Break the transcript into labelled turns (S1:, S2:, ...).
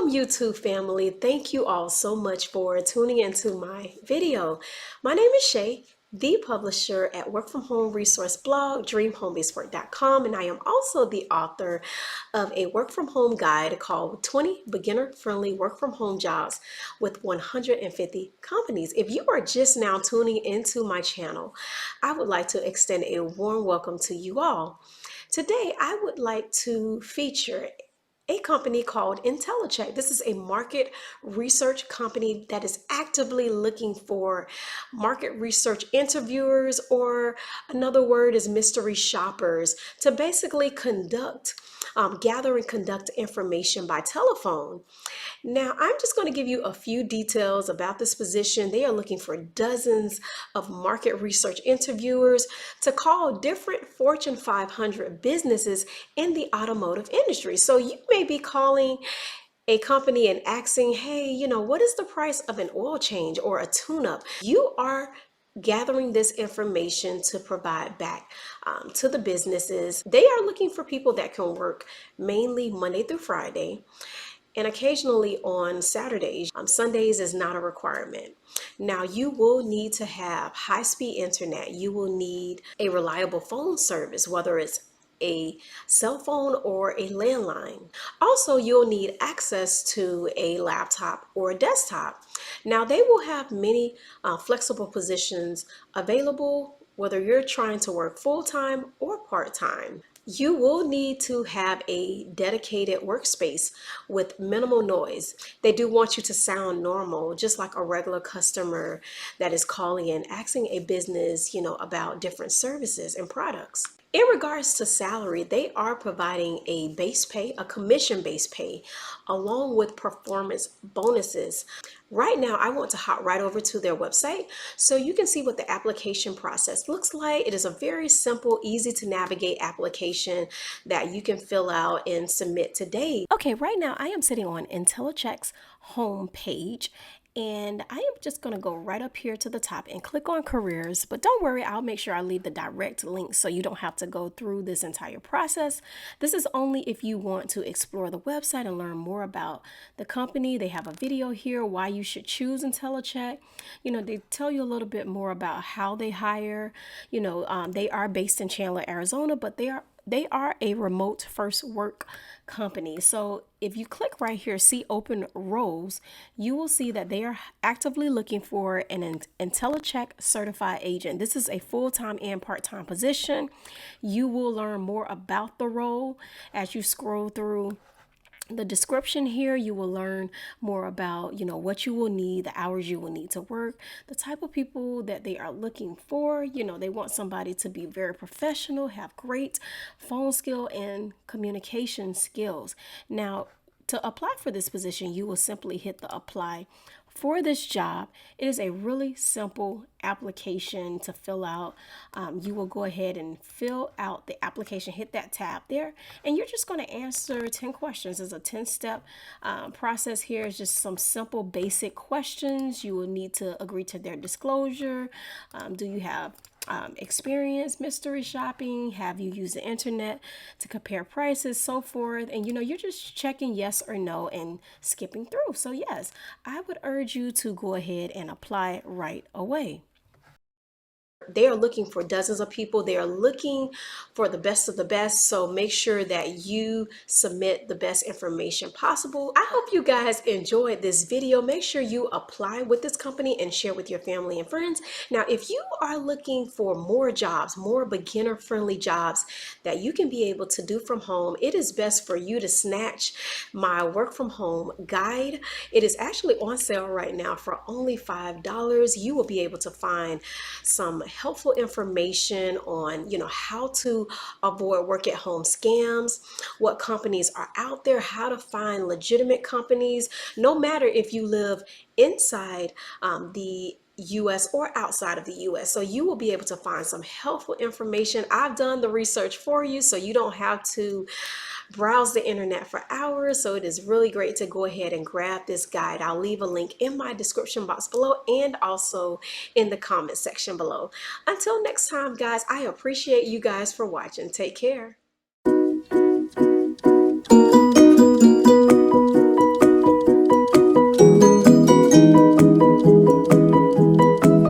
S1: Welcome YouTube family. Thank you all so much for tuning into my video. My name is Shay, the publisher at work from home resource blog dreamhomebasedwork.com, and I am also the author of a work from home guide called 20 beginner friendly work from home jobs with 150 companies. If you are just now tuning into my channel, I would like to extend a warm welcome to you all. Today I would like to feature a company called InteliCheck. This is a market research company that is actively looking for market research interviewers, or another word is mystery shoppers, to basically gather and conduct information by telephone. Now, I'm just going to give you a few details about this position. They are looking for dozens of market research interviewers to call different Fortune 500 businesses in the automotive industry. So you may be calling a company and asking, hey, what is the price of an oil change or a tune-up? You are gathering this information to provide back to the businesses. They are looking for people that can work mainly Monday through Friday, and occasionally on Saturdays. Sundays is not a requirement. Now, you will need to have high-speed internet. You will need a reliable phone service, whether it's a cell phone or a landline. Also, you'll need access to a laptop or a desktop. Now, they will have many flexible positions available, whether you're trying to work full-time or part-time. You will need to have a dedicated workspace with minimal noise. They do want you to sound normal, just like a regular customer that is calling in, asking a business, about different services and products. In regards to salary, they are providing a base pay, a commission-based pay, along with performance bonuses. Right now, I want to hop right over to their website so you can see what the application process looks like. It is a very simple, easy to navigate application that you can fill out and submit today. Okay, right now I am sitting on InteliCheck's home page, and I am just going to go right up here to the top and click on careers. But don't worry, I'll make sure I leave the direct link so you don't have to go through this entire process. This is only if you want to explore the website and learn more about the company. They have a video here why you should choose InteliCheck. They tell you a little bit more about how they hire. They are based in Chandler, Arizona, but they are a remote first work company. So if you click right here, see open roles, you will see that they are actively looking for an InteliCheck certified agent. This is a full-time and part-time position. You will learn more about the role as you scroll through the description here. You will learn more about, what you will need, the hours you will need to work, the type of people that they are looking for. They want somebody to be very professional, have great phone skill and communication skills. Now, to apply for this position, you will simply hit the apply for this job. It is a really simple application to fill out. You will go ahead and fill out the application, hit that tab there, and you're just going to answer 10 questions. It's a 10-step process here. It's just some simple basic questions. You will need to agree to their disclosure. Do you have experience mystery shopping? Have you used the internet to compare prices, so forth? And you're just checking yes or no and skipping through. So yes, I would urge you to go ahead and apply right away. They are looking for dozens of people. They are looking for the best of the best. So make sure that you submit the best information possible. I hope you guys enjoyed this video. Make sure you apply with this company and share with your family and friends. Now, if you are looking for more jobs, more beginner friendly jobs that you can be able to do from home, it is best for you to snatch my work from home guide. It is actually on sale right now for only $5. You will be able to find some helpful information on how to avoid work at home scams, what companies are out there, how to find legitimate companies, no matter if you live inside the US or outside of the US. So you will be able to find some helpful information. I've done the research for you, so you don't have to browse the internet for hours. So it is really great to go ahead and grab this guide. I'll leave a link in my description box below and also in the comment section below. Until next time, guys, I appreciate you guys for watching. Take care.